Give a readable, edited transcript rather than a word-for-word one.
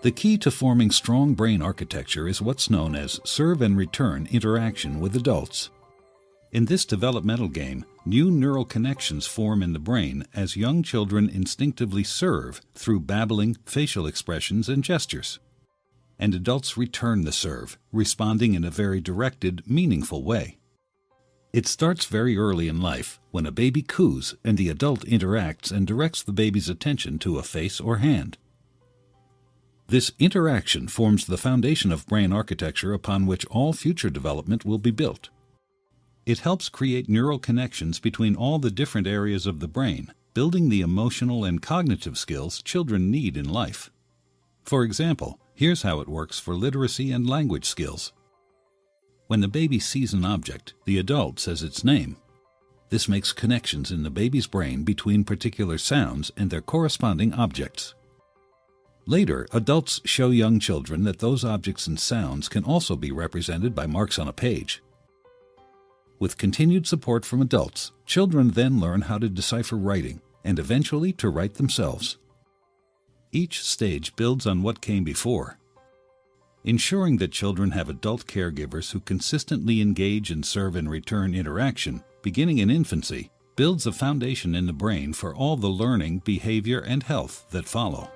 The key to forming strong brain architecture is what's known as serve and return interaction with adults. In this developmental game, new neural connections form in the brain as young children instinctively serve through babbling, facial expressions, and gestures. And adults return the serve, responding in a very directed, meaningful way. It starts very early in life, when a baby coos and the adult interacts and directs the baby's attention to a face or hand. This interaction forms the foundation of brain architecture upon which all future development will be built. It helps create neural connections between all the different areas of the brain, building the emotional and cognitive skills children need in life. For example, here's how it works for literacy and language skills. When the baby sees an object, the adult says its name. This makes connections in the baby's brain between particular sounds and their corresponding objects. Later, adults show young children that those objects and sounds can also be represented by marks on a page. With continued support from adults, children then learn how to decipher writing and eventually to write themselves. Each stage builds on what came before. Ensuring that children have adult caregivers who consistently engage in serve and return interaction, beginning in infancy, builds a foundation in the brain for all the learning, behavior, and health that follow.